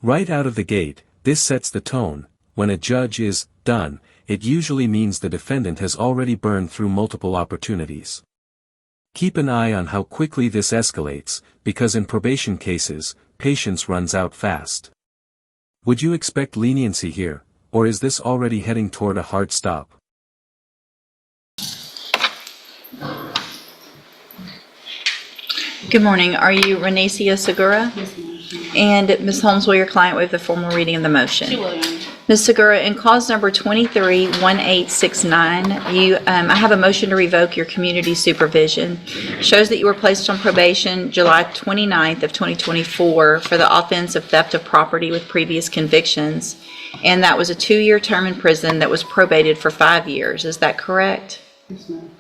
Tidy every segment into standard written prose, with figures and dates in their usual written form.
Right out of the gate, this sets the tone. When a judge is done, it usually means the defendant has already burned through multiple opportunities. Keep an eye on how quickly this escalates, because in probation cases, patience runs out fast. Would you expect leniency here, or is this already heading toward a hard stop? Good morning. Are you Renacia Segura? Yes, ma'am. And Ms. Holmes, will your client waive the formal reading of the motion? She will, Your Honor. Ms. Segura, in cause number 231869, I have a motion to revoke your community supervision. Shows that you were placed on probation July 29th of 2024 for the offense of theft of property with previous convictions, and that was a 2-year term in prison that was probated for 5 years. Is that correct? Yes, ma'am.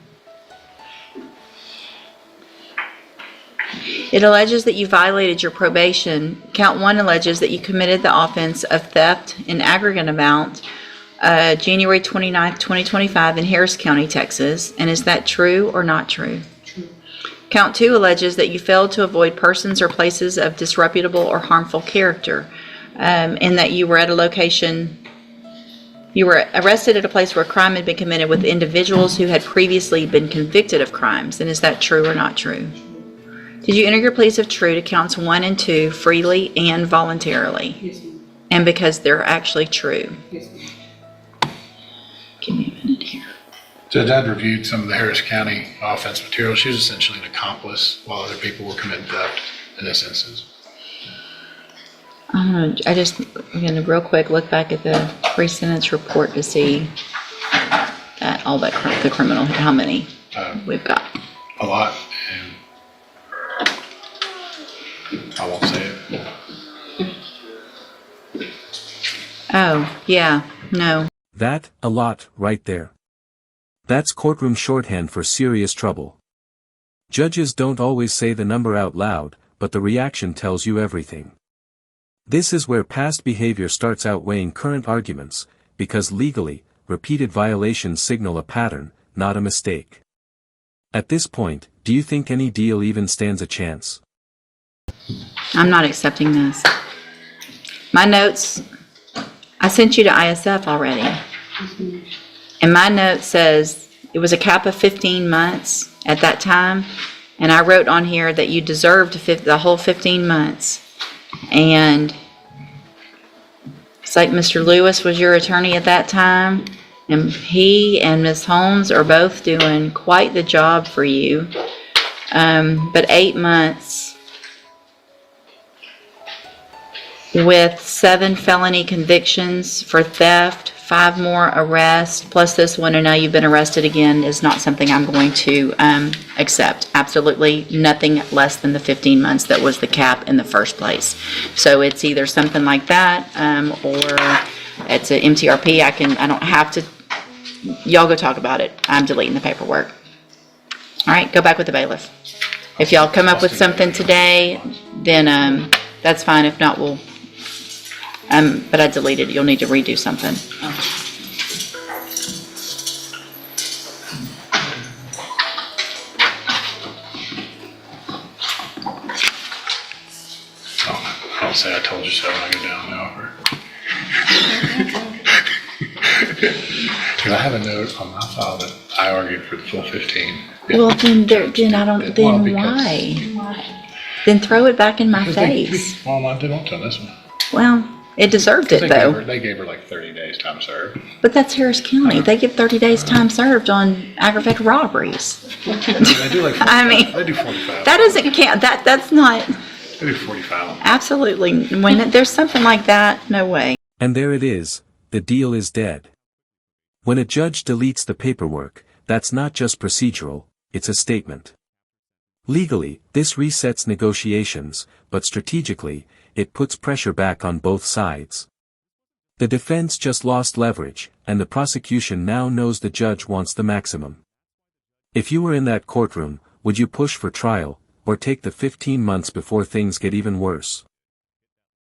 It alleges that you violated your probation. Count 1 alleges that you committed the offense of theft in aggregate amount January 29th, 2025 in Harris County, Texas. And is that true or not true? True. Count 2 alleges that you failed to avoid persons or places of disreputable or harmful character, and that you were at a location, you were arrested at a place where a crime had been committed with individuals who had previously been convicted of crimes. And is that true or not true? Did you enter your pleas of true to counts 1 and 2 freely and voluntarily? Yes, ma'am. And because they're actually true? Yes, ma'am. Give me a minute here. Judge, I'd reviewed some of the Harris County offense material. She was essentially an accomplice while other people were committing theft in this instance. I'm going to real quick look back at the pre-sentence report to see that the criminal, how many we've got. A lot, and I won't say it. Oh, yeah, no. That, a lot, right there. That's courtroom shorthand for serious trouble. Judges don't always say the number out loud, but the reaction tells you everything. This is where past behavior starts outweighing current arguments, because legally, repeated violations signal a pattern, not a mistake. At this point, do you think any deal even stands a chance? I'm not accepting this. My notes, I sent you to ISF already. And my note says it was a cap of 15 months at that time. And I wrote on here that you deserved the whole 15 months. And it's like Mr. Lewis was your attorney at that time. And he and Ms. Holmes are both doing quite the job for you. But 8 months with 7 felony convictions for theft, 5 more arrests, plus this one, and now you've been arrested again, is not something I'm going to accept. Absolutely nothing less than the 15 months that was the cap in the first place. So it's either something like that, or it's an MTRP. I don't have to, y'all go talk about it. I'm deleting the paperwork. All right, go back with the bailiff. If y'all come up with something today, then that's fine. If not, we'll, but I deleted it. You'll need to redo something. I'll say I told you so when I go down the offer. Because I have a note on my file that I argued for the full 15. Well, then I don't. Well, Then because- why? Then throw it back in my face. Well, I didn't on this one. Well, it deserved it though. They gave her like 30 days time served. But that's Harris County. They give 30 days time served on aggravated robberies. They do like 45. I mean, They do 45. That doesn't count. That's not. They do 45. Absolutely. When there's something like that, no way. And there it is, the deal is dead. When a judge deletes the paperwork, that's not just procedural, it's a statement. Legally, this resets negotiations, but strategically, it puts pressure back on both sides. The defense just lost leverage, and the prosecution now knows the judge wants the maximum. If you were in that courtroom, would you push for trial, or take the 15 months before things get even worse?